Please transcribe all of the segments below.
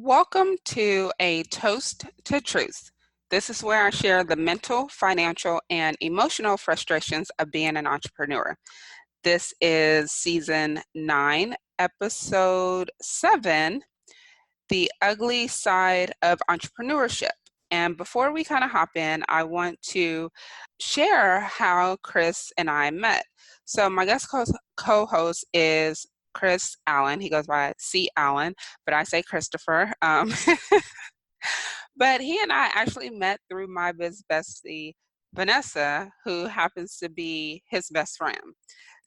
Welcome to A Toast to Truth. This is where I share the mental, financial, and emotional frustrations of being an entrepreneur. This is season 9, episode 7, The Ugly Side of Entrepreneurship. And before we kind of hop in, I want to share how Chris and I met. So my guest co-host is Chris Allen. He goes by C. Allen, but I say Christopher. But he and I actually met through my bestie, Vanessa, who happens to be his best friend.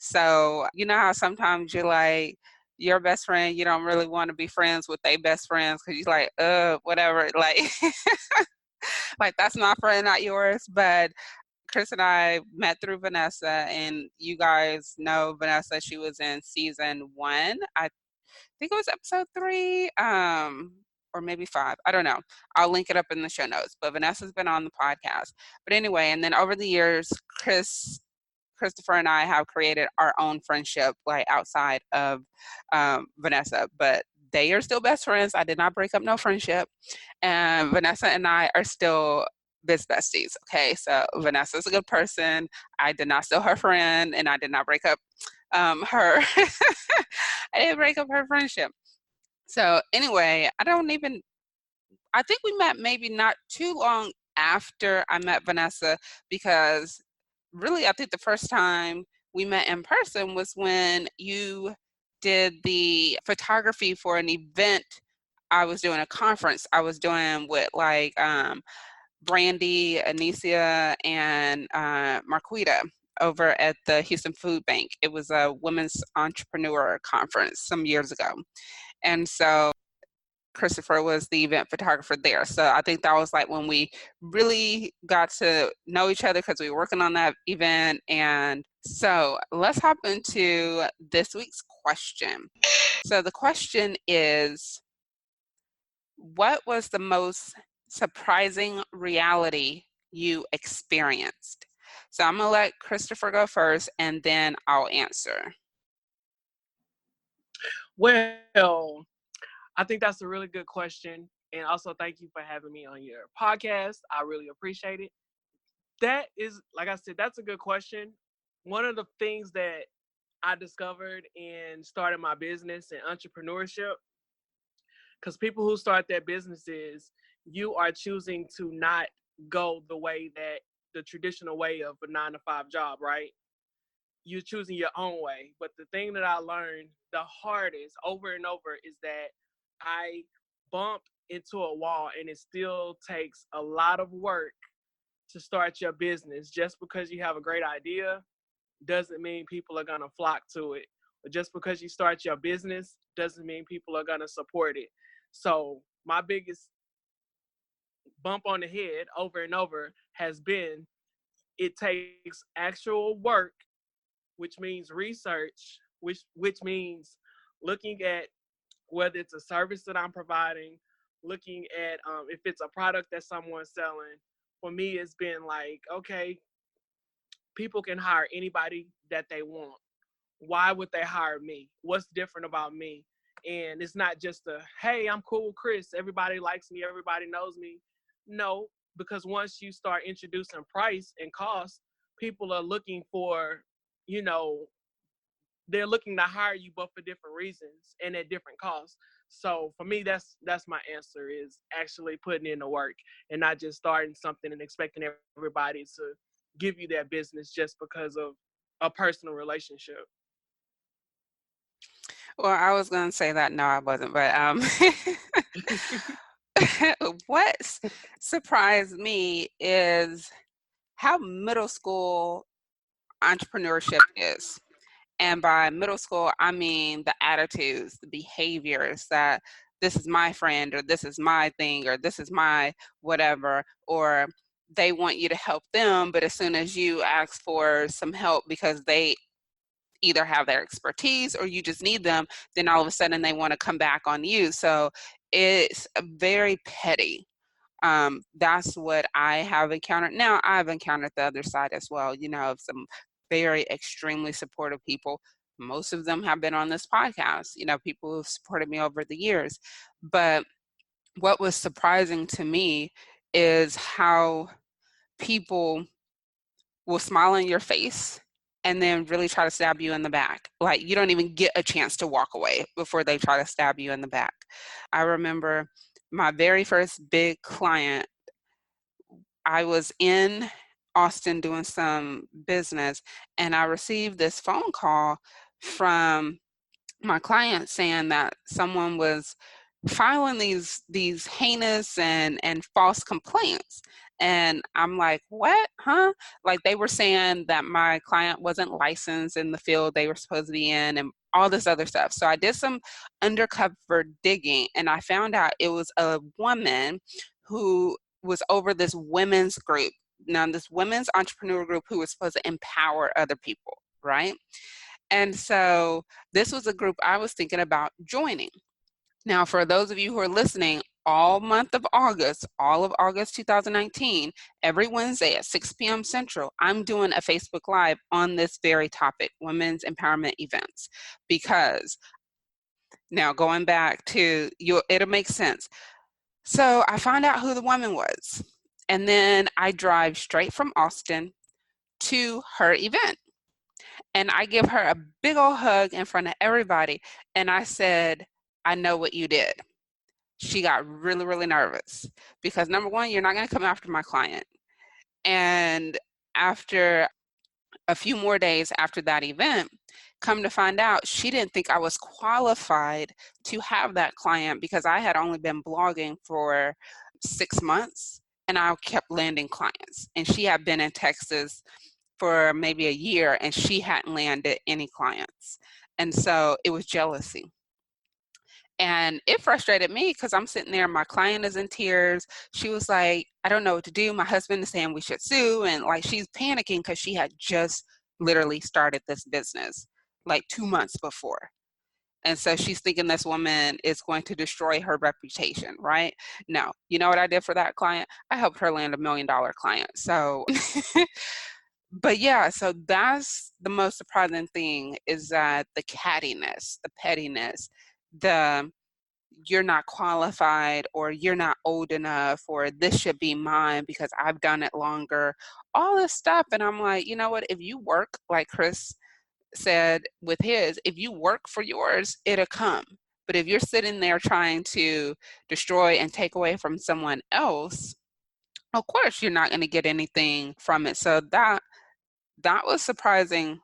So, you know how sometimes you're like, your best friend, you don't really want to be friends with their best friends because you're like, whatever. Like, like that's my friend, not yours. But Chris and I met through Vanessa, and you guys know Vanessa. She was in season 1. I think it was episode 3, or maybe 5. I don't know. I'll link it up in the show notes. But Vanessa's been on the podcast. But anyway, and then over the years, Christopher and I have created our own friendship, like outside of Vanessa. But they are still best friends. I did not break up no friendship, and Vanessa and I are still besties. Okay, so Vanessa's a good person. I did not steal her friend, and I did not break up her. I didn't break up her friendship. So anyway, I think we met maybe not too long after I met Vanessa, because really I think the first time we met in person was when you did the photography for an event. I was doing a conference I was doing with like Brandy, Anicia, and Marquita over at the Houston Food Bank. It was a women's entrepreneur conference some years ago. And so Christopher was the event photographer there. So I think that was like when we really got to know each other because we were working on that event. And so let's hop into this week's question. So the question is, what was the most surprising reality you experienced? So I'm going to let Christopher go first, and then I'll answer. Well, I think that's a really good question. And also, thank you for having me on your podcast. I really appreciate it. That is, like I said, that's a good question. One of the things that I discovered in starting my business and entrepreneurship, because people who start their businesses, you are choosing to not go the way that the traditional way of a 9 to 5 job, right? You're choosing your own way. But the thing that I learned the hardest over and over is that I bump into a wall, and it still takes a lot of work to start your business. Just because you have a great idea doesn't mean people are going to flock to it. Or just because you start your business doesn't mean people are going to support it. So my biggest bump on the head over and over has been, it takes actual work, which means research, which means looking at whether it's a service that I'm providing, looking at if it's a product that someone's selling. For me, it's been like, okay, people can hire anybody that they want. Why would they hire me? What's different about me? And it's not just hey, I'm cool with Chris. Everybody likes me. Everybody knows me. No, because once you start introducing price and cost, people are looking for, you know, they're looking to hire you, but for different reasons and at different costs. So for me, that's my answer, is actually putting in the work and not just starting something and expecting everybody to give you that business just because of a personal relationship. Well, I was going to say that. No, I wasn't. But what surprised me is how middle school entrepreneurship is. And by middle school, I mean the attitudes, the behaviors that this is my friend, or this is my thing, or this is my whatever, or they want you to help them. But as soon as you ask for some help because they either have their expertise or you just need them, then all of a sudden they want to come back on you. So it's very petty. That's what I have encountered. Now, I've encountered the other side as well, of some very extremely supportive people. Most of them have been on this podcast, people who've supported me over the years. But what was surprising to me is how people will smile in your face and then really try to stab you in the back. Like you don't even get a chance to walk away before they try to stab you in the back. I remember my very first big client, I was in Austin doing some business and I received this phone call from my client saying that someone was filing these heinous and false complaints. And I'm like, what? Huh? Like they were saying that my client wasn't licensed in the field they were supposed to be in and all this other stuff. So I did some undercover digging and I found out it was a woman who was over this women's group. Now, this women's entrepreneur group who was supposed to empower other people, right? And so this was a group I was thinking about joining. Now, for those of you who are listening, all month of August, all of August 2019, every Wednesday at 6 p.m. Central, I'm doing a Facebook Live on this very topic, women's empowerment events. Because now going back to you, it'll make sense. So I found out who the woman was. And then I drive straight from Austin to her event. And I give her a big old hug in front of everybody. And I said, I know what you did. She got really, really nervous because number one, you're not going to come after my client. And after a few more days after that event, come to find out, she didn't think I was qualified to have that client because I had only been blogging for 6 months and I kept landing clients. And she had been in Texas for maybe a year and she hadn't landed any clients. And so it was jealousy. And it frustrated me because I'm sitting there, my client is in tears. She was like, I don't know what to do. My husband is saying we should sue. And like she's panicking because she had just literally started this business like 2 months before. And so she's thinking this woman is going to destroy her reputation, right? No, you know what I did for that client? I helped her land $1 million client. So, but yeah, so that's the most surprising thing is that the cattiness, the pettiness, the you're not qualified or you're not old enough or this should be mine because I've done it longer, all this stuff. And I'm like, you know what? If you work, like Chris said with his, if you work for yours, it'll come. But if you're sitting there trying to destroy and take away from someone else, of course you're not going to get anything from it. So that was surprising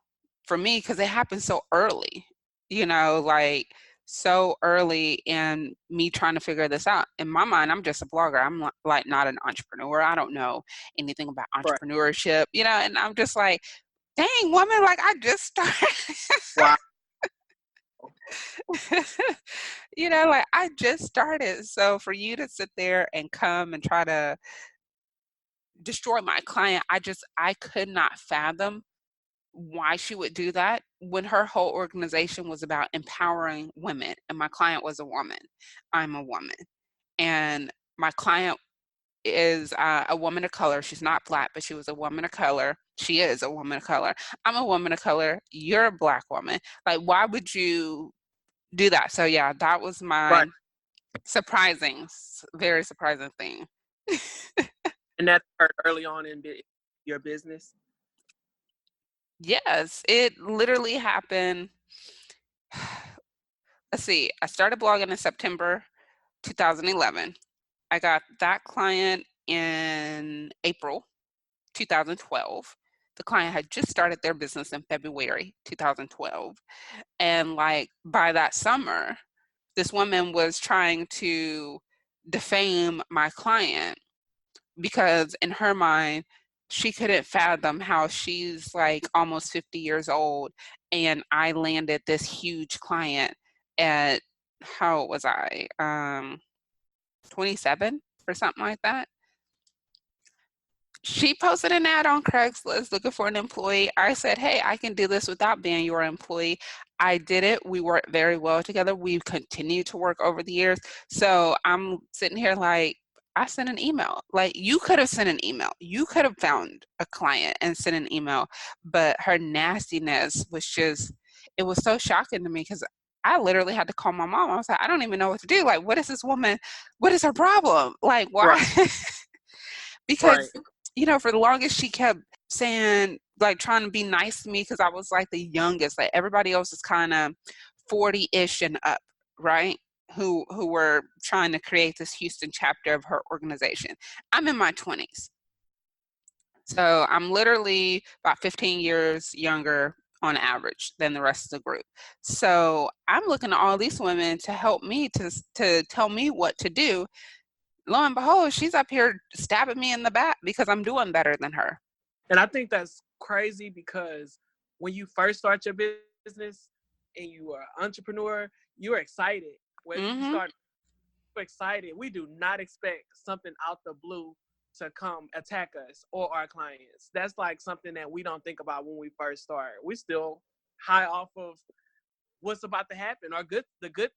for me because it happened so early, like so early in me trying to figure this out. In my mind, I'm just a blogger. I'm like not an entrepreneur. I don't know anything about Right. entrepreneurship, and I'm just like, dang, woman, like I just started. Wow. Like I just started. So for you to sit there and come and try to destroy my client, I could not fathom why she would do that when her whole organization was about empowering women and my client was a woman. I'm a woman and my client is a woman of color. She's not Black, but she was a woman of color. She is a woman of color. I'm a woman of color. You're a Black woman. Like, why would you do that? So yeah, that was my Right. very surprising thing. And that occurred early on in your business. Yes, it literally happened. Let's see, I started blogging in September 2011. I got that client in April 2012. The client had just started their business in February 2012. And like by that summer, this woman was trying to defame my client because in her mind, she couldn't fathom how she's like almost 50 years old and I landed this huge client at how old was I? 27 or something like that. She posted an ad on Craigslist looking for an employee. I said, hey, I can do this without being your employee. I did it. We worked very well together. We've continued to work over the years. So I'm sitting here like, I sent an email. Like you could have sent an email. You could have found a client and sent an email. But her nastiness was just, it was so shocking to me because I literally had to call my mom. I was like, I don't even know what to do. Like, what is this woman? What is her problem? Like, why? Right. Right. Because, for the longest, she kept saying, like, trying to be nice to me because I was like the youngest. Like, everybody else is kind of 40-ish and up, right? Who were trying to create this Houston chapter of her organization. I'm in my 20s. So I'm literally about 15 years younger on average than the rest of the group. So I'm looking at all these women to help me to tell me what to do. Lo and behold, she's up here stabbing me in the back because I'm doing better than her. And I think that's crazy because when you first start your business and you are an entrepreneur, you're excited. When you Hmm. start excited, we do not expect something out the blue to come attack us or our clients. That's like something that we don't think about when we first start. We still high off of what's about to happen or the good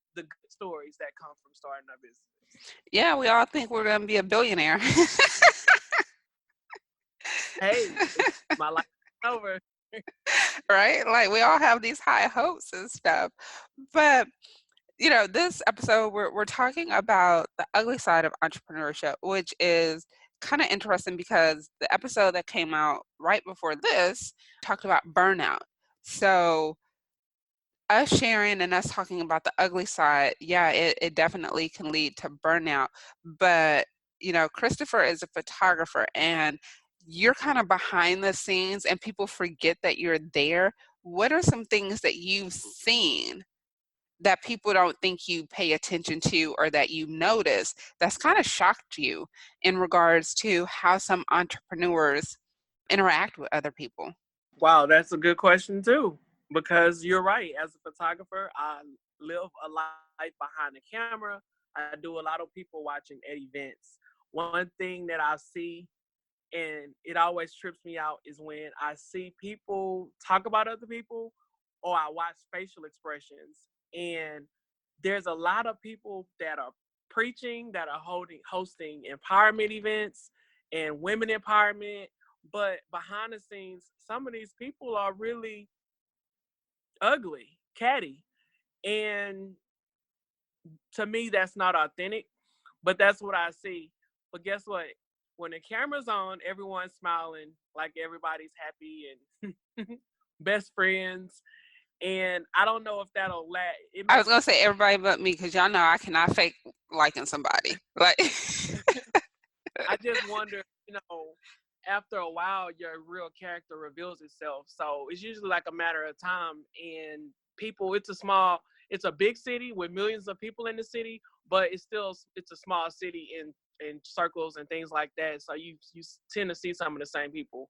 stories that come from starting our business. Yeah, we all think we're going to be a billionaire. Hey, my life is over. Right? Like we all have these high hopes and stuff. But this episode, we're talking about the ugly side of entrepreneurship, which is kind of interesting because the episode that came out right before this talked about burnout. So, us sharing and us talking about the ugly side, yeah, it definitely can lead to burnout. But, Christopher is a photographer and you're kind of behind the scenes and people forget that you're there. What are some things that you've seen that people don't think you pay attention to or that you notice that's kind of shocked you in regards to how some entrepreneurs interact with other people? Wow, that's a good question too. Because you're right. As a photographer, I live a life behind the camera. I do a lot of people watching at events. One thing that I see, and it always trips me out, is when I see people talk about other people or I watch facial expressions. And there's a lot of people that are preaching, that are hosting empowerment events and women empowerment, but behind the scenes, some of these people are really ugly, catty. And to me, that's not authentic, but that's what I see. But guess what? When the camera's on, everyone's smiling, like everybody's happy and best friends. And I don't know if that'll last. It I may. was gonna say everybody but me because y'all know I cannot fake liking somebody. Like, I just wonder, after a while, your real character reveals itself. So it's usually like a matter of time. And people, it's a big city with millions of people in the city, but it's a small city in circles and things like that. So you tend to see some of the same people.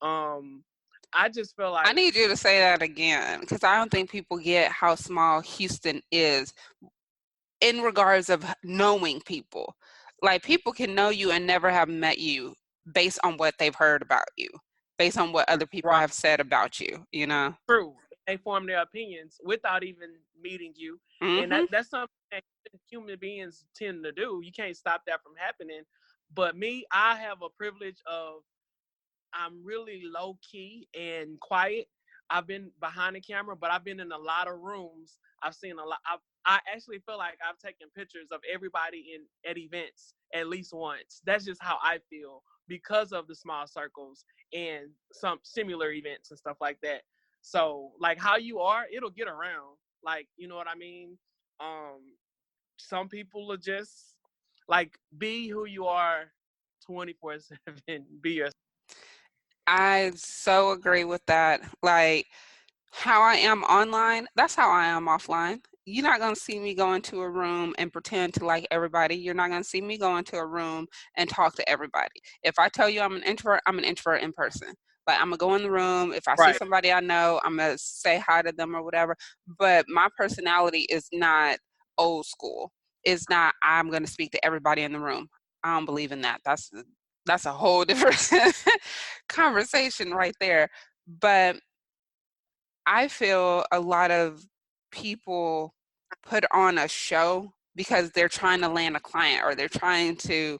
Um, I just feel I like need you to say that again because I don't think people get how small Houston is in regards of knowing people. Like people can know you and never have met you based on what they've heard about you, based on what other people right, have said about you, you know? true. They form their opinions without even meeting you, and Hmm. that's something that human beings tend to do. You can't stop that from happening. But me, I have a privilege of I'm really low key and quiet. I've been behind the camera, but I've been in a lot of rooms. I've seen a lot. I actually feel like I've taken pictures of everybody at events at least once. That's just how I feel because of the small circles and some similar events and stuff like that. So, like how you are, it'll get around. Like, you know what I mean? Um, some people are just like be who you are 24/7. Be yourself. I so agree with that. Like, how I am online, that's how I am offline. You're not going to see me go into a room and pretend to like everybody. You're not going to see me go into a room and talk to everybody. If I tell you I'm an introvert in person. Like, I'm going to go in the room. If I see Right. somebody I know, I'm going to say hi to them or whatever. But my personality is not old school. It's not, I'm going to speak to everybody in the room. I don't believe in that. That's a whole different conversation right there. But I feel a lot of people put on a show because they're trying to land a client or they're trying to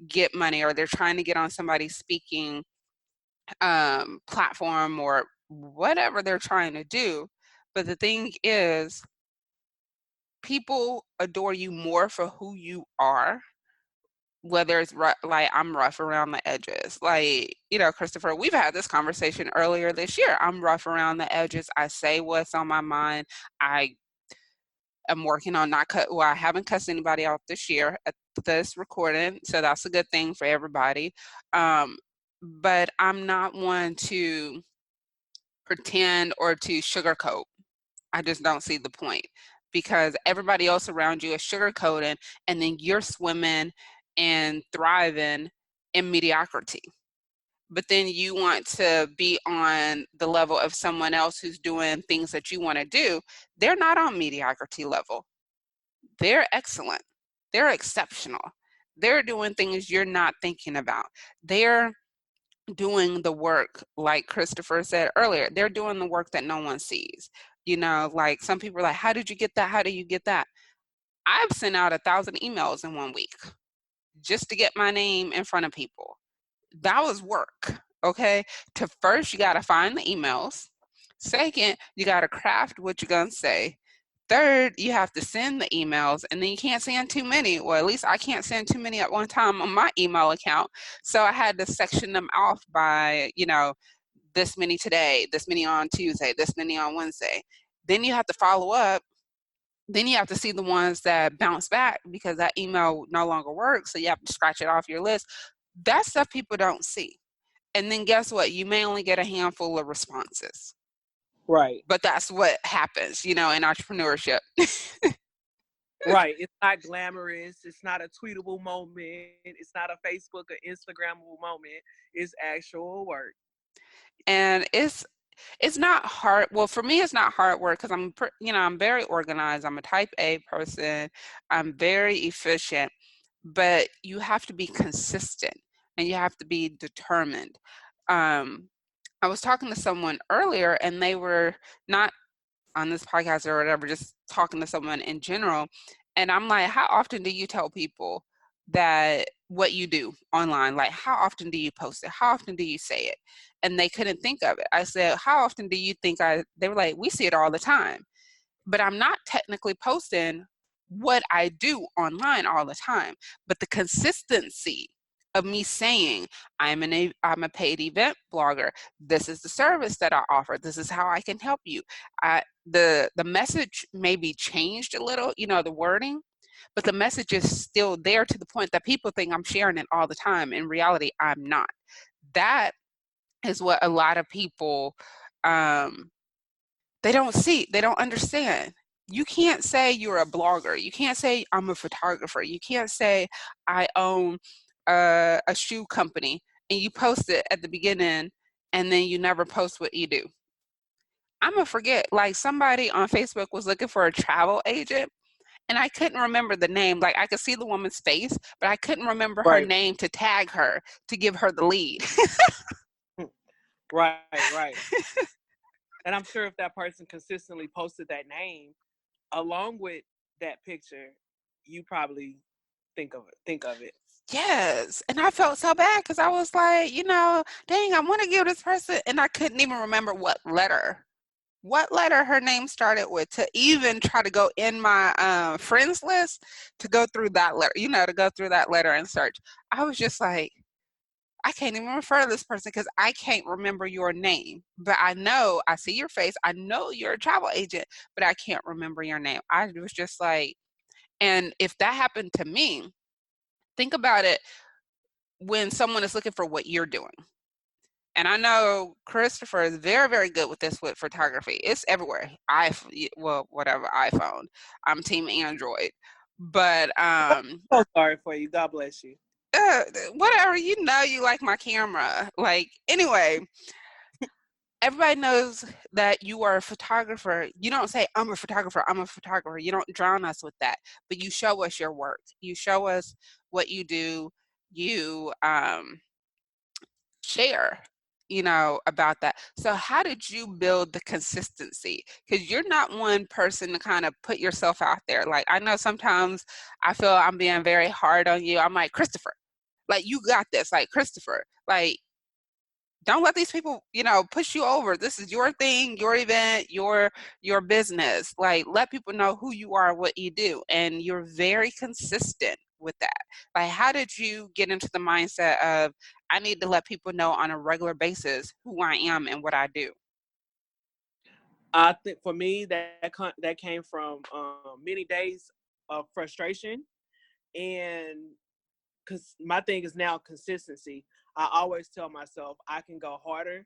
get money or they're trying to get on somebody's speaking platform or whatever they're trying to do. But the thing is, people adore you more for who you are, whether it's like I'm rough around the edges. Like, Christopher, we've had this conversation earlier this year. I'm rough around the edges. I say what's on my mind. I am working on not cut. Well, I haven't cussed anybody out this year at this recording, so that's a good thing for everybody. But I'm not one to pretend or to sugarcoat. I just don't see the point, because everybody else around you is sugarcoating, and then you're swimming and thriving in mediocrity. But then you want to be on the level of someone else who's doing things that you want to do. They're not on mediocrity level. They're excellent. They're exceptional. They're doing things you're not thinking about. They're doing the work, like Christopher said earlier. They're doing the work that no one sees. Like some people are like, how did you get that? How do you get that? I've sent out 1,000 emails in 1 week just to get my name in front of people. That was work. Okay. To first, you got to find the emails. Second, you got to craft what you're going to say. Third, you have to send the emails, and then you can't send too many. Well, at least I can't send too many at one time on my email account. So I had to section them off by, this many today, this many on Tuesday, this many on Wednesday. Then you have to follow up. Then you have to see the ones that bounce back because that email no longer works. So you have to scratch it off your list. That's stuff people don't see. And then guess what? You may only get a handful of responses. Right. But that's what happens, in entrepreneurship. Right. It's not glamorous. It's not a tweetable moment. It's not a Facebook or Instagrammable moment. It's actual work. And it's not hard. Well, for me, it's not hard work because I'm very organized. I'm a type A person. I'm very efficient, but you have to be consistent and you have to be determined. I was talking to someone earlier, and they were not on this podcast or whatever, just talking to someone in general. And I'm like, how often do you tell people that what you do online? Like, how often do you post it? How often do you say it? And they couldn't think of it. I said, how often do you think they were like, we see it all the time. But I'm not technically posting what I do online all the time. But the consistency of me saying, I'm a paid event blogger. This is the service that I offer. This is how I can help you. The message may be changed a little, the wording, but the message is still there to the point that people think I'm sharing it all the time. In reality, I'm not. That is what a lot of people they don't see, they don't understand. You can't say you're a blogger. You can't say I'm a photographer. You can't say I own a shoe company and you post it at the beginning and then you never post what you do. I'm gonna forget. Like somebody on Facebook was looking for a travel agent and I couldn't remember the name. Like I could see the woman's face, but I couldn't remember her Right. name to tag her to give her the lead. Right, right. And I'm sure if that person consistently posted that name along with that picture, you probably think of it. Yes. And I felt so bad because I was like, dang, I want to give this person, and I couldn't even remember what letter her name started with to even try to go in my friends list to go through that letter, to go through that letter and search. I was just like, I can't even refer to this person because I can't remember your name. But I see your face. I know you're a travel agent, but I can't remember your name. I was just like, and if that happened to me, think about it when someone is looking for what you're doing. And I know Christopher is very, very good with this with photography. It's everywhere. Whatever iPhone. I'm team Android. But So sorry for you. God bless you. whatever, you like my camera. Like anyway, everybody knows that you are a photographer. You don't say, I'm a photographer, I'm a photographer. You don't drown us with that. But you show us your work. You show us what you do. You share about that. So how did you build the consistency? Because you're not one person to kind of put yourself out there. Like I know sometimes I feel I'm being very hard on you. I'm like, Christopher, like you got this. Like Christopher, like don't let these people, push you over. This is your thing, your event, your business. Like, let people know who you are, what you do, and you're very consistent with that. Like, how did you get into the mindset of I need to let people know on a regular basis who I am and what I do? I think for me that came from many days of frustration, and because my thing is now consistency. I always tell myself I can go harder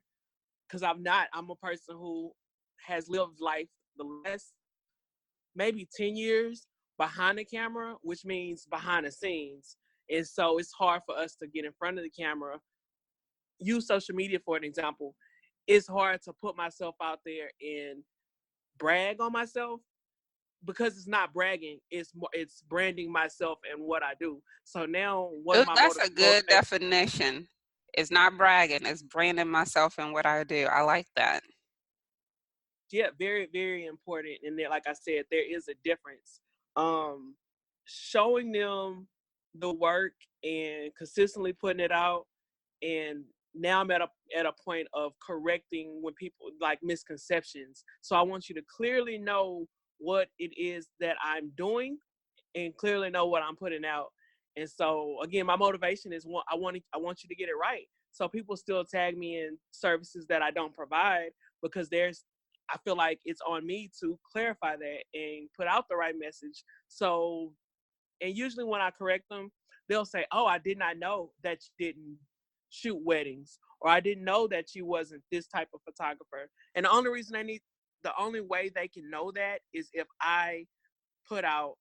because I'm a person who has lived life the last maybe 10 years behind the camera, which means behind the scenes. And so it's hard for us to get in front of the camera. Use social media for an example. It's hard to put myself out there and brag on myself because it's not bragging. It's branding myself and what I do. So now one Ooh, of my that's a good motivations, definition. It's not bragging, it's branding myself and what I do. I like that. yeah, very, very important. And then, like I said, there is a difference. Um, Showing them the work and consistently putting it out. And now I'm at a point of correcting when people like misconceptions. So I want you to clearly know what it is that I'm doing and clearly know what I'm putting out. And so again, my motivation is I want you to get it right. So people still tag me in services that I don't provide because I feel like it's on me to clarify that and put out the right message. So, and usually when I correct them, they'll say, "Oh, I did not know that you didn't shoot weddings, or I didn't know that you wasn't this type of photographer." And the only way they can know that is if I put out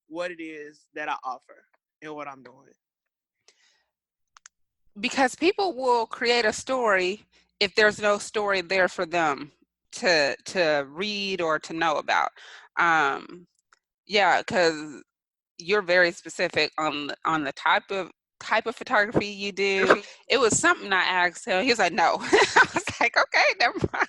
what it is that I offer and what I'm doing. Because people will create a story if there's no story there for them to read or to know about. Um, yeah, because you're very specific on the type of photography you do. It was something I asked him. He was like, "No." I was like, "Okay, never mind."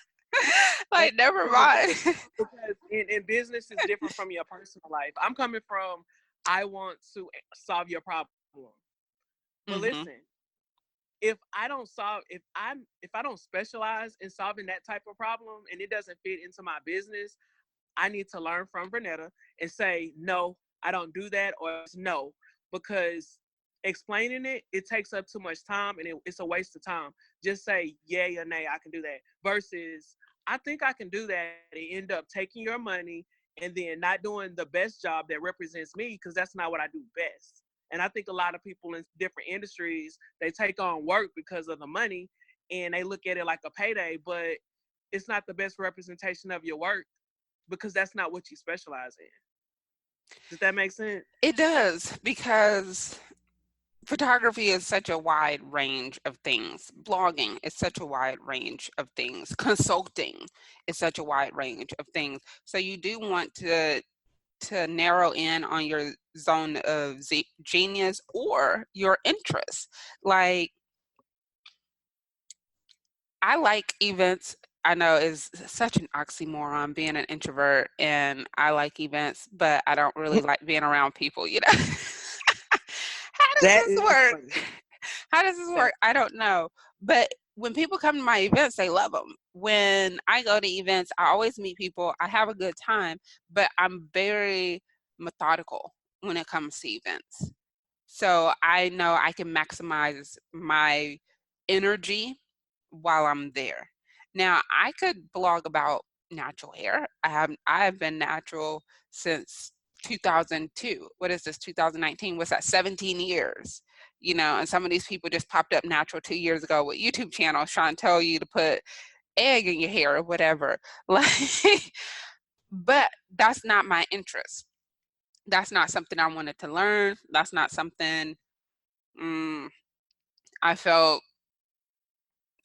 And Like, never coming from mind. because in business is different from your personal life. I'm coming from I want to solve your problem. But Hmm. listen, if I don't specialize in solving that type of problem and it doesn't fit into my business, I need to learn from Vernetta and say, no, I don't do that, or no, because explaining it takes up too much time and it's a waste of time. Just say yay or nay, I can do that. Versus, I think I can do that and end up taking your money and then not doing the best job that represents me because that's not what I do best. And I think a lot of people in different industries, they take on work because of the money and they look at it like a payday, but it's not the best representation of your work because that's not what you specialize in. Does that make sense? It does, because photography is such a wide range of things. Blogging is such a wide range of things. Consulting is such a wide range of things. So you do want to narrow in on your zone of genius or your interests. Like, I like events. I know is such an oxymoron being an introvert and I like events, but I don't really like being around people. How does That this is work? funny. How does this That work? I don't know. But when people come to my events, they love them. When I go to events, I always meet people. I have a good time, but I'm very methodical when it comes to events. So I know I can maximize my energy while I'm there. Now, I could blog about natural hair. I have been natural since 2002. What is this, 2019? What's that, 17 years? And some of these people just popped up natural 2 years ago with YouTube channels trying to tell you to put egg in your hair or whatever. Like, but that's not my interest. That's not something I wanted to learn. That's not something mm, I felt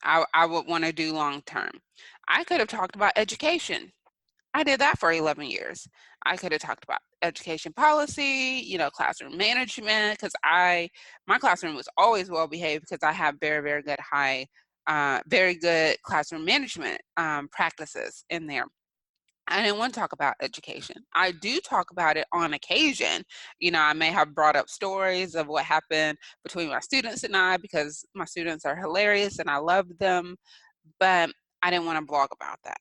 I would want to do long term. I could have talked about education. I did that for 11 years. I could have talked about education policy, classroom management, because my classroom was always well behaved because I have very, very good very good classroom management practices in there. I didn't want to talk about education. I do talk about it on occasion. I may have brought up stories of what happened between my students and I because my students are hilarious and I love them, but I didn't want to blog about that.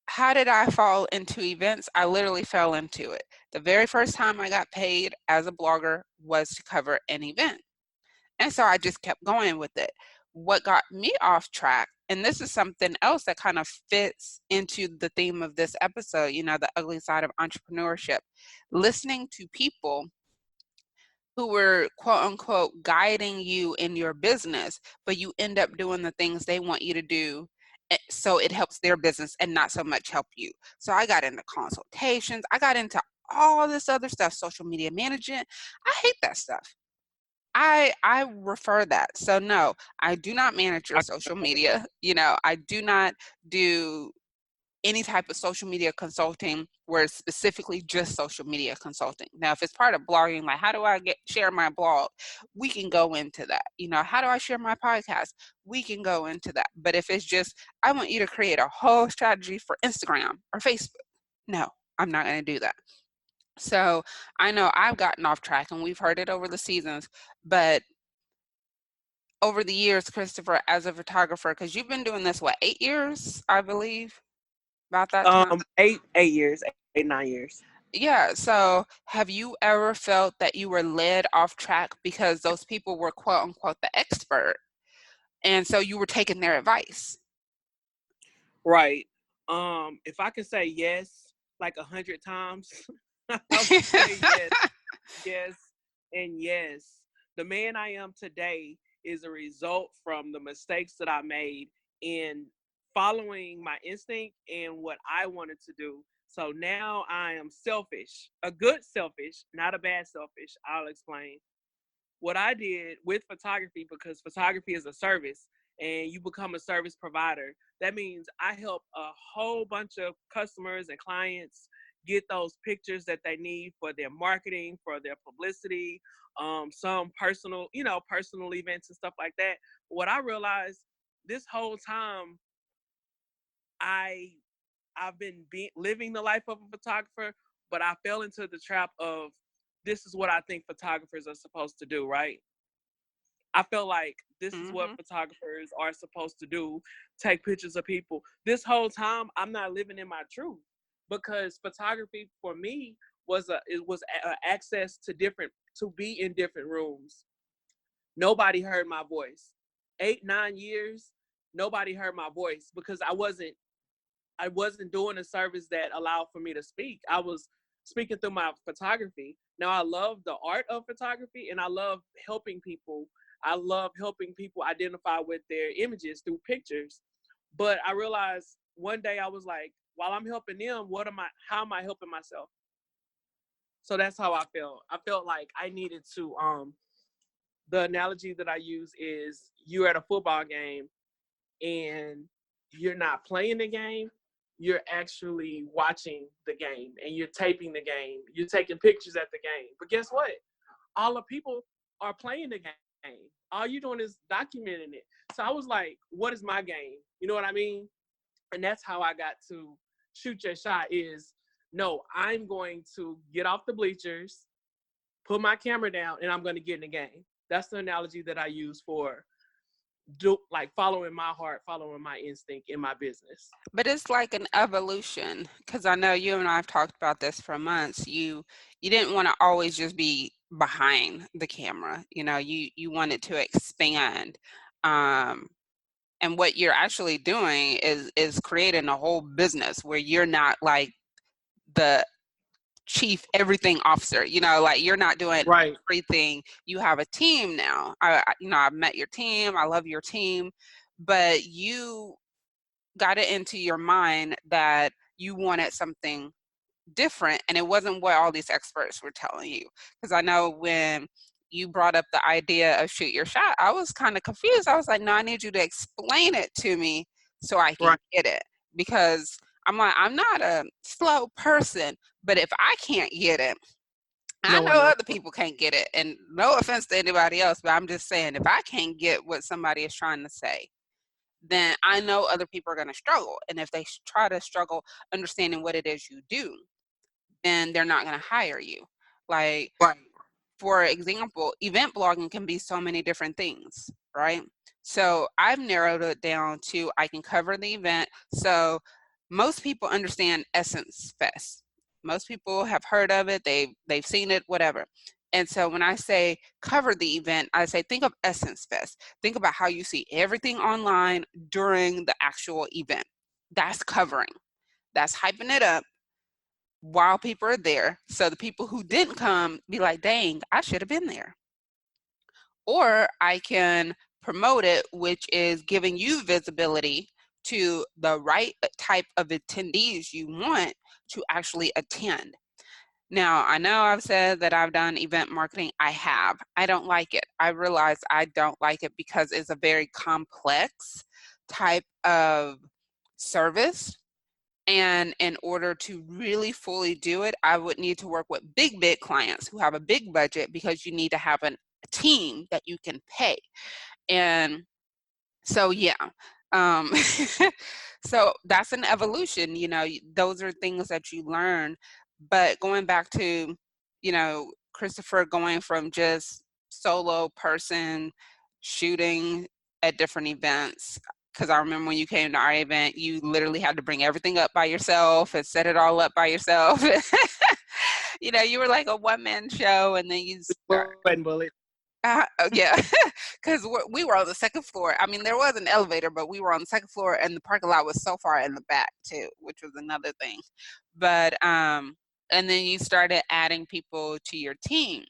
How did I fall into events? I literally fell into it. The very first time I got paid as a blogger was to cover an event. And so I just kept going with it. What got me off track, and this is something else that kind of fits into the theme of this episode, the ugly side of entrepreneurship, listening to people who were quote unquote guiding you in your business, but you end up doing the things they want you to do. So it helps their business and not so much help you. So I got into consultations. I got into all this other stuff, social media management. I hate that stuff. I refer that. So no, I do not manage your I, social media. I do not do any type of social media consulting where it's specifically just social media consulting. Now, if it's part of blogging, like how do I share my blog? We can go into that. How do I share my podcast? We can go into that. But if it's just, I want you to create a whole strategy for Instagram or Facebook. No, I'm not going to do that. So I know I've gotten off track and we've heard it over the seasons, but over the years, Christopher, as a photographer, because you've been doing this, what, 8 years, I believe, about that time? 8 years, 8, 9 years. Yeah. So have you ever felt that you were led off track because those people were quote unquote the expert? And so you were taking their advice. Right. If I could say yes like 100 times, I would say yes, yes, and yes. The man I am today is a result from the mistakes that I made in following my instinct and what I wanted to do. So now I am selfish, a good selfish, not a bad selfish. I'll explain what I did with photography, because photography is a service and you become a service provider. That means I help a whole bunch of customers and clients get those pictures that they need for their marketing, for their publicity, some personal, personal events and stuff like that. What I realized this whole time, I I've been living the life of a photographer, but I fell into the trap of this is what I think photographers are supposed to do, right? I feel like this is what Hmm. photographers are supposed to do, take pictures of people. This whole time, I'm not living in my truth, because photography for me was access to to be in different rooms. Nobody heard my voice. 8, 9 years, nobody heard my voice because I wasn't doing a service that allowed for me to speak. I was speaking through my photography. Now I love the art of photography and I love helping people. I love helping people identify with their images through pictures. But I realized one day I was like, while I'm helping them, how am I helping myself? So that's how I felt. I felt like I needed to the analogy that I use is you're at a football game and you're not playing the game, you're actually watching the game and you're taping the game. You're taking pictures at the game. But guess what? All the people are playing the game. All you're doing is documenting it. So I was like, what is my game? You know what I mean? And that's how I got to shoot your shot is no, I'm going to get off the bleachers, put my camera down, and I'm going to get in the game. That's the analogy that I use for like following my heart, following my instinct in my business. But it's like an evolution because I know you and I have talked about this for months. You didn't want to always just be behind the camera. You wanted to expand. Um, and what you're actually doing is creating a whole business where you're not like the chief everything officer, like you're not doing Right. everything. You have a team now. I've met your team. I love your team, but you got it into your mind that you wanted something different and it wasn't what all these experts were telling you. Because I know when you brought up the idea of shoot your shot, I was kind of confused. I was like, no, I need you to explain it to me so I can Right. get it. Because I'm like, I'm not a slow person, but if I can't get it, I No know one else. other people can't get it. And no offense to anybody else, but I'm just saying if I can't get what somebody is trying to say, then I know other people are going to struggle. And if they try to struggle understanding what it is you do, then they're not going to hire you. Like, Right. for example, event blogging can be so many different things, right? So I've narrowed it down to I can cover the event. So most people understand Essence Fest. Most people have heard of it, they've seen it, whatever. And so when I say cover the event, I say think of Essence Fest. Think about how you see everything online during the actual event. That's covering. That's hyping it up while people are there. So the people who didn't come be like, dang, I should have been there. Or I can promote it, which is giving you visibility to the right type of attendees you want to actually attend. Now, I know I've said that I've done event marketing. I have. I don't like it. I realize I don't like it because it's a very complex type of service. And in order to really fully do it, I would need to work with big clients who have a big budget, because you need to have a team that you can pay. And so, yeah. Um, so that's an evolution, those are things that you learn. But going back to, Christopher going from just solo person shooting at different events, because I remember when you came to our event, you literally had to bring everything up by yourself and set it all up by yourself. You were like a one-man show, and then you start. Wasn't believe. Yeah, because we were on the second floor. I mean, there was an elevator, but we were on the second floor, and the parking lot was so far in the back too, which was another thing. But and then you started adding people to your team.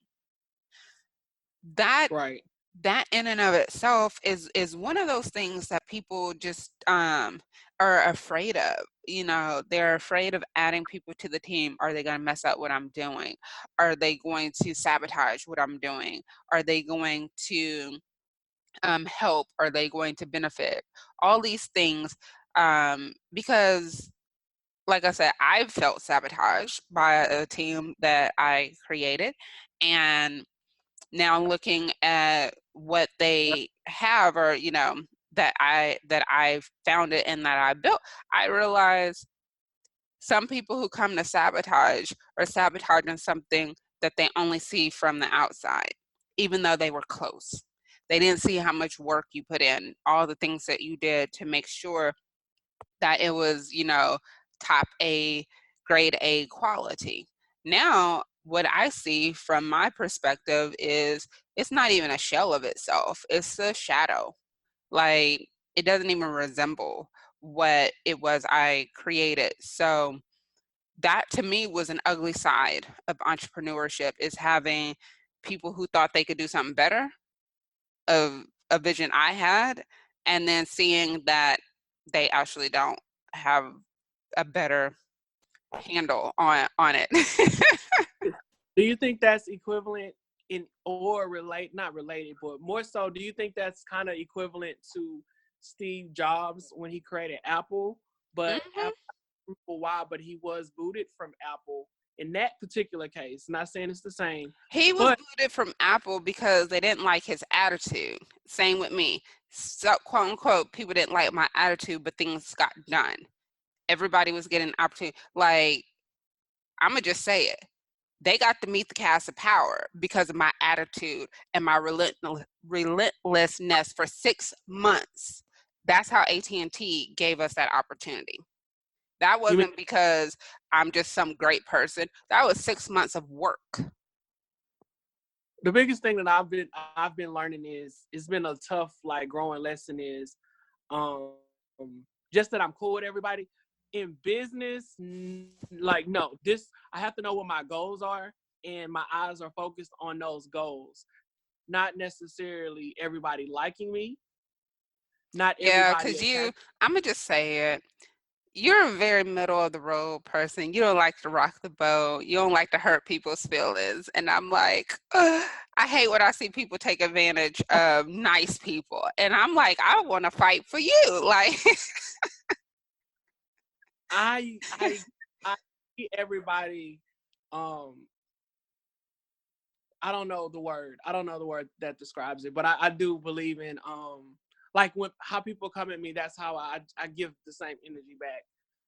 That Right. that in and of itself is one of those things that people just are afraid of. They're afraid of adding people to the team. Are they going to mess up what I'm doing? Are they going to sabotage what I'm doing? Are they going to help? Are they going to benefit? All these things, because like I said, I've felt sabotaged by a team that I created. And now looking at what they have, or that I founded and that I built, I realize some people who come to sabotage are sabotaging something that they only see from the outside, even though they were close. They didn't see how much work you put in, all the things that you did to make sure that it was, top A, grade A quality. Now, what I see from my perspective is it's not even a shell of itself, it's a shadow. Like, it doesn't even resemble what it was I created. So, that to me was an ugly side of entrepreneurship, is having people who thought they could do something better of a vision I had, and then seeing that they actually don't have a better handle on it. Do you think that's equivalent in or relate not related, but more so, do you think that's kind of equivalent to Steve Jobs when he created Apple, but Mhm. for a while, but he was booted from Apple in that particular case? Not saying it's the same, He was but booted from Apple because they didn't like his attitude. Same with me. So, quote unquote, people didn't like my attitude, but things got done. Everybody was getting an opportunity. Like, I'm gonna just say it. They got to meet the cast of power because of my attitude and my relentlessness for 6 months. That's how AT&T gave us that opportunity. That you mean wasn't because I'm just some great person. That was 6 months of work. the biggest thing that I've been learning is it's been a tough like growing lesson is um just that I'm cool with everybody in business. Like, no, this I have to know what my goals are, and my eyes are focused on those goals, not necessarily everybody liking me, not Yeah, everybody because attached. I'm going to just say it. You're a very middle of the road person. You don't like to rock the boat. You don't like to hurt people's feelings. And I'm like, ugh, I hate when I see people take advantage of nice people. And I'm like, I want to fight for you. Like, I see everybody. um I don't know the word that describes it, but I do believe in like when how people come at me, that's how I give the same energy back.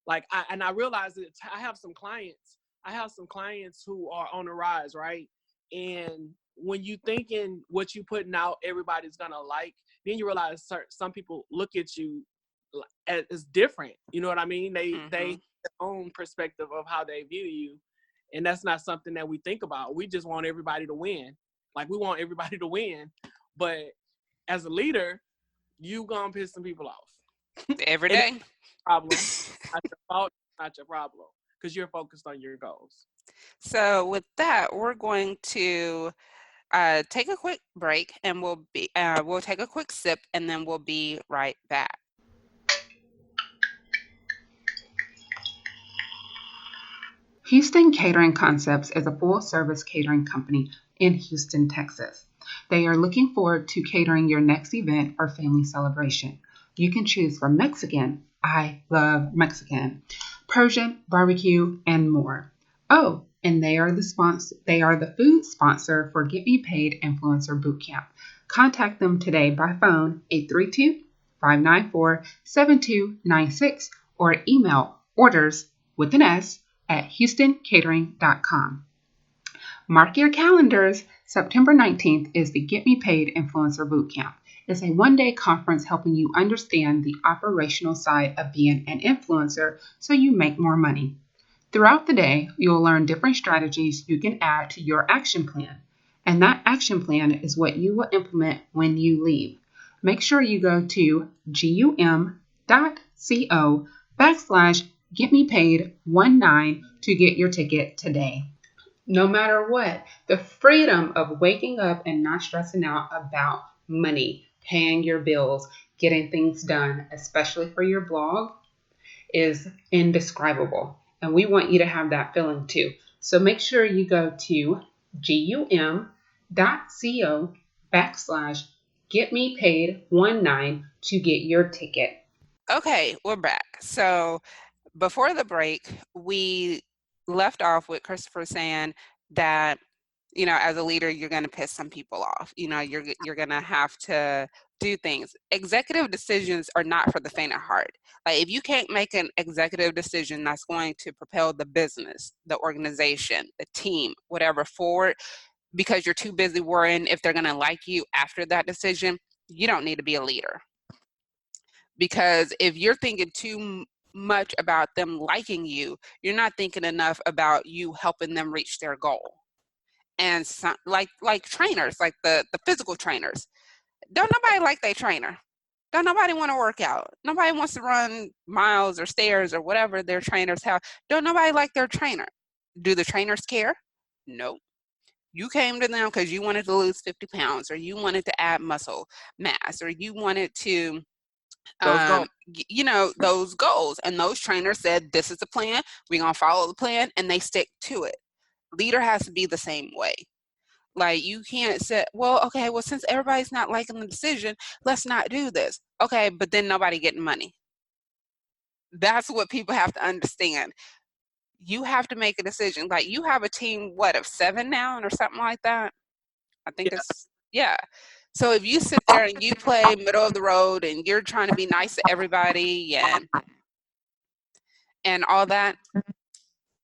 Like I realize that I have some clients. I have some clients who are on the rise, right? And when you thinking what you putting out, everybody's gonna like. Then you realize some people look at you as different. You know what I mean? They Mm-hmm. have their own perspective of how they view you, and that's not something that we think about. We just want everybody to win. Like we want everybody to win, but as a leader, you gonna piss some people off, Every and that's day. a problem. Not your fault. Not your problem, because you're focused on your goals. So with that, we're going to take a quick break, and we'll take a quick sip, and then we'll be right back. Houston Catering Concepts is a full-service catering company in Houston, Texas. They are looking forward to catering your next event or family celebration. You can choose from Mexican, I love Mexican, Persian, barbecue, and more. Oh, and they are the food sponsor for Get Me Paid Influencer Bootcamp. Contact them today by phone 832-594-7296 or email orders with an S at houstoncatering.com. Mark your calendars. September 19th is the Get Me Paid Influencer Bootcamp. It's a one-day conference helping you understand the operational side of being an influencer so you make more money. Throughout the day, you'll learn different strategies you can add to your action plan. And that action plan is what you will implement when you leave. Make sure you go to gum.co/getmepaid19 to get your ticket today. No matter what, the freedom of waking up and not stressing out about money, paying your bills, getting things done, especially for your blog, is indescribable. And we want you to have that feeling too. So make sure you go to gum.co/getmepaid19 to get your ticket. Okay, we're back. So before the break, we left off with Christopher saying that, as a leader, you're going to piss some people off. You're going to have to do things. Executive decisions are not for the faint of heart. Like if you can't make an executive decision that's going to propel the business, the organization, the team, whatever forward, because you're too busy worrying if they're going to like you after that decision, you don't need to be a leader. Because if you're thinking too much about them liking you, you're not thinking enough about you helping them reach their goal. And some, like trainers, like the physical trainers, don't nobody like their trainer. Don't nobody want to work out. Nobody wants to run miles or stairs or whatever their trainers have. Don't nobody like their trainer. Do the trainers care? No. You came to them because you wanted to lose 50 pounds, or you wanted to add muscle mass, or you wanted to Those goals. those goals, and those trainers said, this is the plan, we're going to follow the plan, and they stick to it. Leader has to be the same way. Like you can't say, well, okay, well, since everybody's not liking the decision, let's not do this. Okay, but then nobody getting money. That's what people have to understand. You have to make a decision. Like you have a team, what, of 7 now or something like that? I think Yeah, it's, yeah. So if you sit there and you play middle of the road and you're trying to be nice to everybody and all that,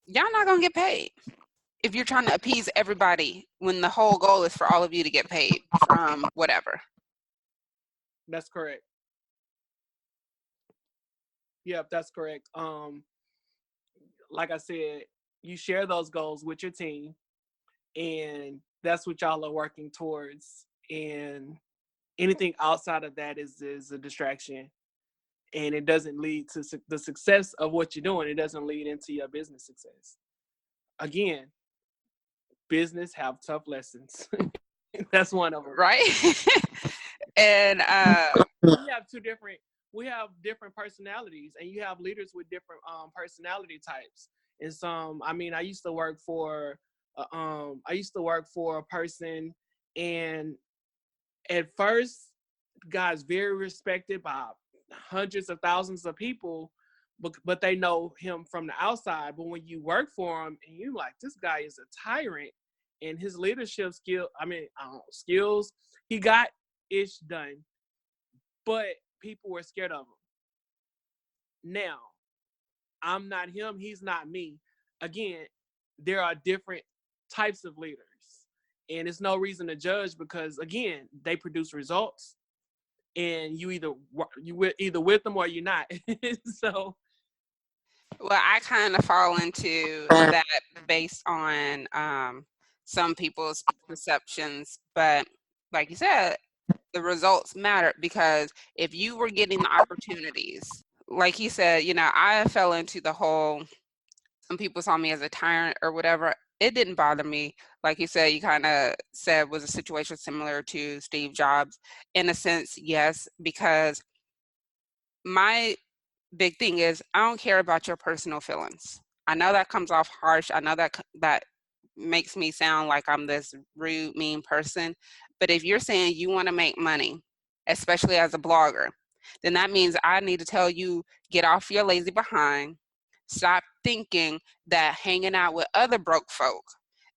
y'all not gonna get paid. If you're trying to appease everybody when the whole goal is for all of you to get paid from whatever. that's correct. Yep, that's correct. Like I said, you share those goals with your team, and that's what y'all are working towards. And anything outside of that is a distraction, and it doesn't lead to the success of what you're doing. It doesn't lead into your business success. Again, business have tough lessons. That's one of them. Right? And We have two different. We have different personalities, and you have leaders with different personality types. And some, I mean, I used to work for a person, and at first, the guy's very respected by hundreds of thousands of people, but they know him from the outside. But when you work for him, and you like, this guy is a tyrant, and his leadership skills, he got ish done, but people were scared of him. Now, I'm not him, he's not me. Again, there are different types of leaders. And it's no reason to judge because again, they produce results and you either with them or you're not. So Well, I kind of fall into that based on some people's perceptions, but like you said, the results matter because if you were getting the opportunities, like he said, I fell into the whole, some people saw me as a tyrant or whatever. It didn't bother me. Like you said, you kind of said was a situation similar to Steve Jobs. In a sense, yes, because my big thing is I don't care about your personal feelings. I know that comes off harsh. I know that makes me sound like I'm this rude, mean person. But if you're saying you want to make money, especially as a blogger, then that means I need to tell you get off your lazy behind. Stop thinking that hanging out with other broke folk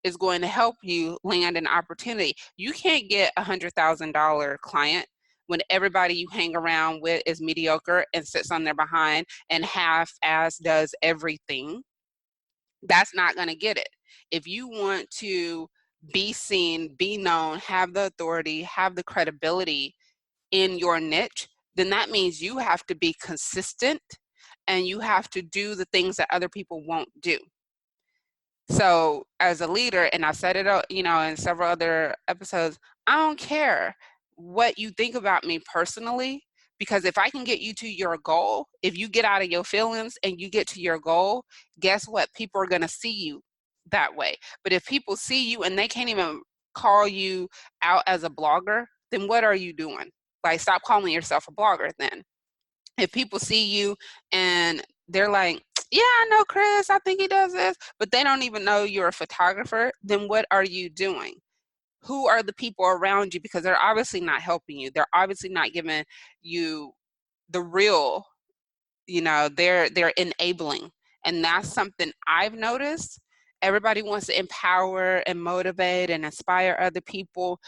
is going to help you land an opportunity. You can't get $100,000 client when everybody you hang around with is mediocre and sits on their behind and half-ass does everything. That's not going to get it. If you want to be seen, be known, have the authority, have the credibility in your niche, then that means you have to be consistent and you have to do the things that other people won't do. So as a leader, and I said it, in several other episodes, I don't care what you think about me personally, because if I can get you to your goal, if you get out of your feelings and you get to your goal, guess what? People are going to see you that way. But if people see you and they can't even call you out as a blogger, then what are you doing? Like, stop calling yourself a blogger then. If people see you and they're like, yeah, I know Chris, I think he does this, but they don't even know you're a photographer, then what are you doing? Who are the people around you? Because they're obviously not helping you. They're obviously not giving you the real, they're enabling. And that's something I've noticed. Everybody wants to empower and motivate and inspire other people.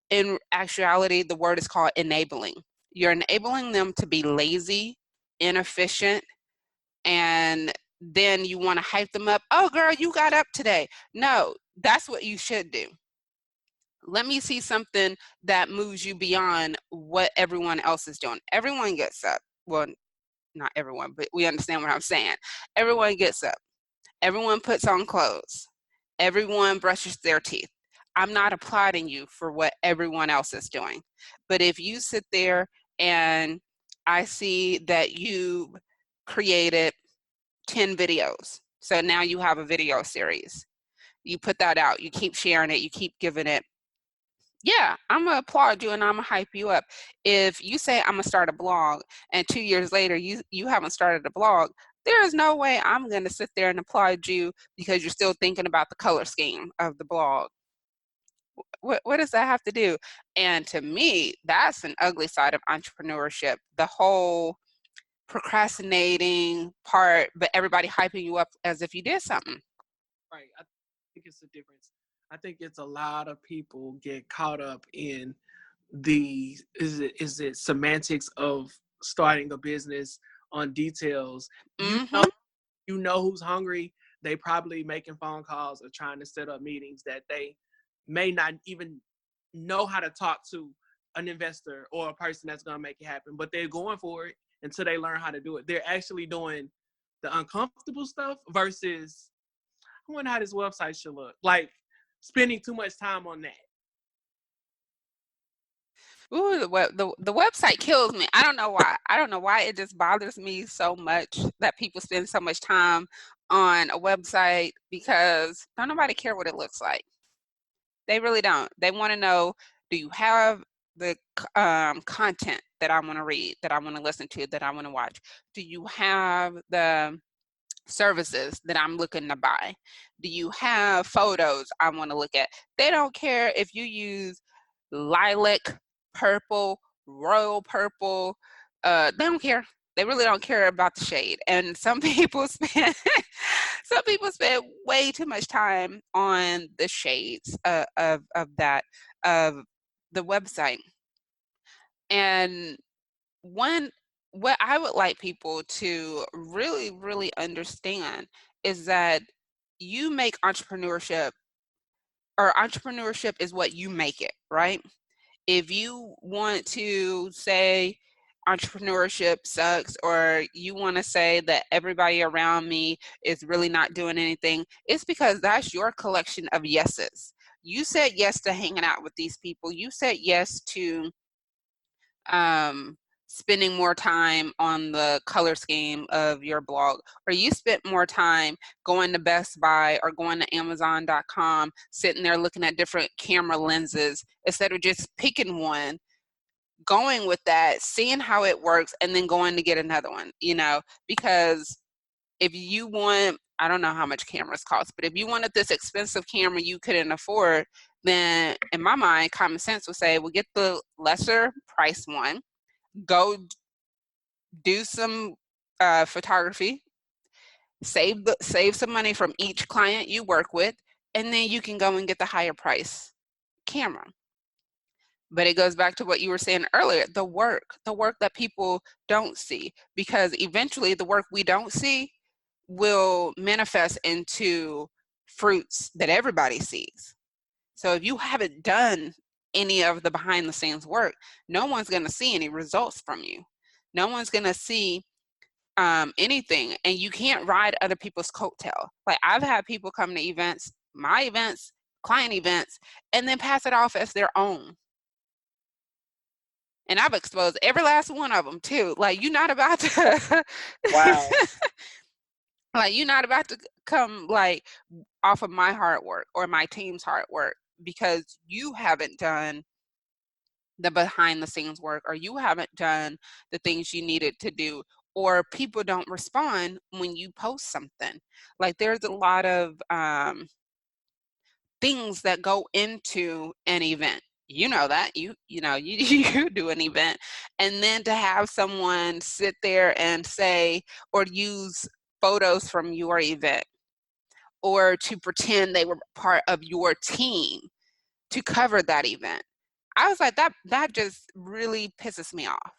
In actuality, the word is called enabling. You're enabling them to be lazy, inefficient, and then you want to hype them up. Oh, girl, you got up today. No, that's what you should do. Let me see something that moves you beyond what everyone else is doing. Everyone gets up. Well, not everyone, but we understand what I'm saying. Everyone gets up. Everyone puts on clothes. Everyone brushes their teeth. I'm not applauding you for what everyone else is doing. But if you sit there and I see that you created 10 videos, so now you have a video series. You put that out. You keep sharing it. You keep giving it. Yeah, I'm going to applaud you and I'm going to hype you up. If you say I'm going to start a blog and 2 years later you haven't started a blog, there is no way I'm going to sit there and applaud you because you're still thinking about the color scheme of the blog. What does that have to do? And to me, that's an ugly side of entrepreneurship. The whole procrastinating part, but everybody hyping you up as if you did something. right, I think it's a difference. I think it's a lot of people get caught up in the is it semantics of starting a business on details. Mm-hmm. You know who's hungry. They probably making phone calls or trying to set up meetings that they may not even know how to talk to an investor or a person that's going to make it happen, but they're going for it until they learn how to do it. They're actually doing the uncomfortable stuff versus, I wonder how this website should look. Like spending too much time on that. Ooh, the website kills me. I don't know why. I don't know why it just bothers me so much that people spend so much time on a website because don't nobody care what it looks like. They really don't. They want to know, do you have the content that I want to read, that I want to listen to, that I want to watch? Do you have the services that I'm looking to buy? Do you have photos I want to look at? They don't care if you use lilac, purple, royal purple. They don't care. They really don't care about the shade. And some people spend some people spend way too much time on the shades of that of the website. And one, what I would like people to really, really understand is that you make entrepreneurship, or entrepreneurship is what you make it, right? If you want to say entrepreneurship sucks, or you want to say that everybody around me is really not doing anything, it's because that's your collection of yeses. You said yes to hanging out with these people. You said yes to um, spending more time on the color scheme of your blog, or you spent more time going to Best Buy or going to Amazon.com, sitting there looking at different camera lenses instead of just picking one, going with that, seeing how it works, and then going to get another one, because if you want, I don't know how much cameras cost, but if you wanted this expensive camera you couldn't afford, then in my mind, common sense would say, well, get the lesser price one, go do some photography, save some money from each client you work with, and then you can go and get the higher price camera. But it goes back to what you were saying earlier, the work that people don't see, because eventually the work we don't see will manifest into fruits that everybody sees. So if you haven't done any of the behind the scenes work, no one's going to see any results from you. No one's going to see anything, and you can't ride other people's coattail. Like, I've had people come to events, my events, client events, and then pass it off as their own. And I've exposed every last one of them too. Like, you're not about to Wow. like, you're not about to come like off of my hard work or my team's hard work, because you haven't done the behind the scenes work, or you haven't done the things you needed to do, or people don't respond when you post something. Like, there's a lot of things that go into an event. You know that you you do an event, and then to have someone sit there and say or use photos from your event, or to pretend they were part of your team to cover that event. I was like, that just really pisses me off,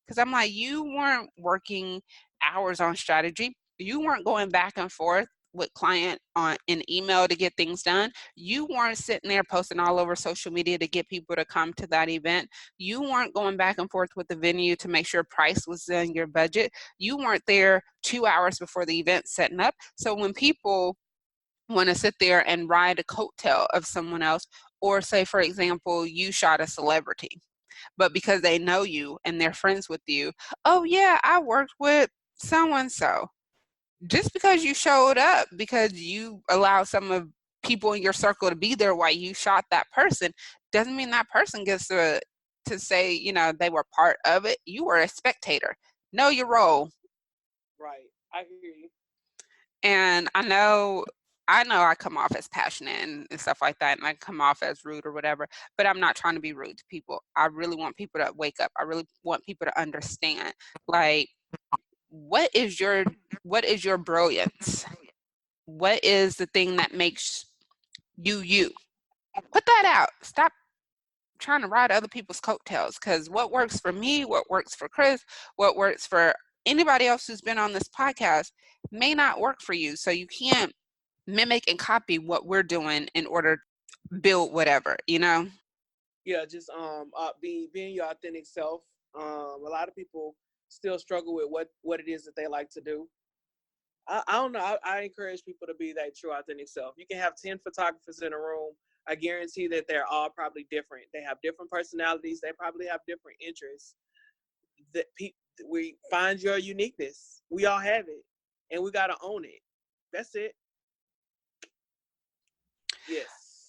because I'm like, you weren't working hours on strategy. You weren't going back and forth with client on an email to get things done. You weren't sitting there posting all over social media to get people to come to that event. You weren't going back and forth with the venue to make sure price was in your budget. You weren't there 2 hours before the event setting up. So when people want to sit there and ride a coattail of someone else, or say, for example, you shot a celebrity, but because they know you and they're friends with you, oh yeah, I worked with so and so. Just because you showed up, because you allowed some of people in your circle to be there while you shot that person, doesn't mean that person gets to say, they were part of it. You were a spectator. Know your role. Right. I hear you. And I know I come off as passionate and stuff like that, and I come off as rude or whatever, but I'm not trying to be rude to people. I really want people to wake up. I really want people to understand, like, what is your brilliance? What is the thing that makes you you? Put that out. Stop trying to ride other people's coattails, because what works for me, what works for Chris, what works for anybody else who's been on this podcast may not work for you. So you can't mimic and copy what we're doing in order to build whatever. Yeah, just being your authentic self. A lot of people still struggle with what it is that they like to do. I don't know. I encourage people to be that true authentic self. You can have 10 photographers in a room. I guarantee that they're all probably different. They have different personalities. They probably have different interests. That we find your uniqueness. We all have it, and we gotta own it. That's it. Yes.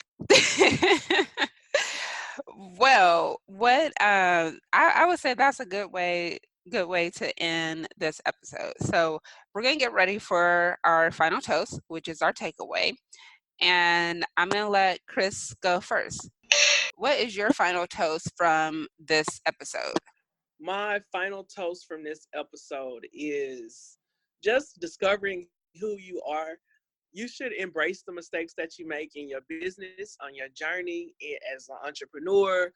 Well, what I would say that's a good way to end this episode. So we're gonna get ready for our final toast, which is our takeaway. And I'm gonna let Chris go first. What is your final toast from this episode? My final toast from this episode is just discovering who you are. You should embrace the mistakes that you make in your business, on your journey as an entrepreneur,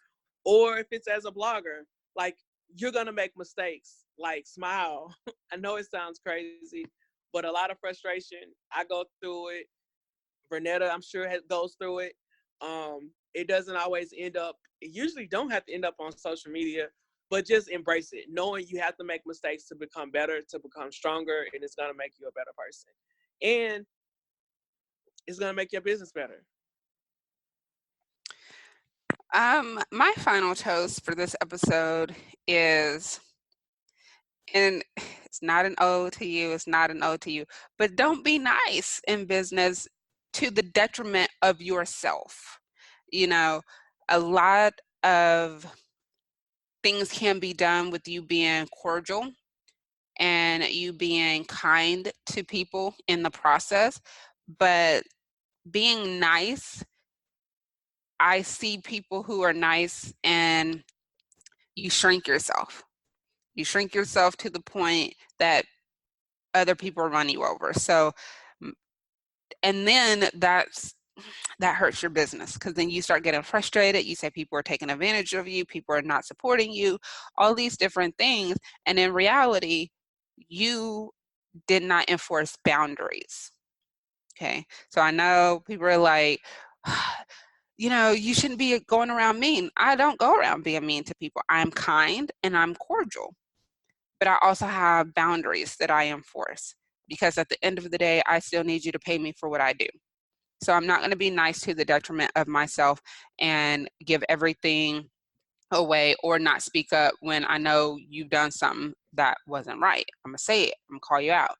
or if it's as a blogger. Like, you're going to make mistakes. Like, smile. I know it sounds crazy, but a lot of frustration. I go through it. Vernetta, I'm sure, goes through it. It doesn't always end up, it usually don't have to end up on social media, but just embrace it, knowing you have to make mistakes to become better, to become stronger, and it's going to make you a better person. And it's going to make your business better. My final toast for this episode is, and it's not an ode to you, it's not an ode to you, but don't be nice in business to the detriment of yourself. You know, a lot of things can be done with you being cordial and you being kind to people in the process, but being nice, I see people who are nice and you shrink yourself. You shrink yourself to the point that other people run you over. So, and then that hurts your business, because then you start getting frustrated. You say people are taking advantage of you, people are not supporting you, all these different things. And in reality, you did not enforce boundaries. Okay. So I know people are like, you shouldn't be going around mean. I don't go around being mean to people. I'm kind and I'm cordial, but I also have boundaries that I enforce, because at the end of the day, I still need you to pay me for what I do. So I'm not going to be nice to the detriment of myself and give everything away or not speak up when I know you've done something that wasn't right. I'm going to say it. I'm going to call you out.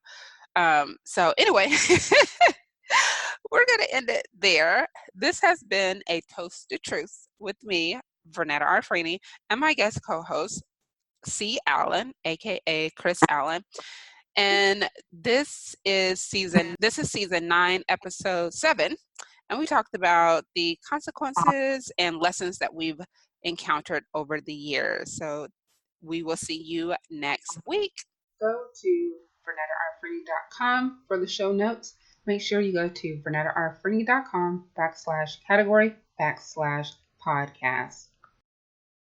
So anyway, we're going to end it there. This has been a Toast to Truth with me, Vernetta R. Freeney, and my guest co-host, C. Allen, aka Chris Allen. And this is season 9, episode 7. And we talked about the consequences and lessons that we've encountered over the years. So we will see you next week. Go to VernettaRFree.com for the show notes. Make sure you go to VernettaRFree.com /category /podcast.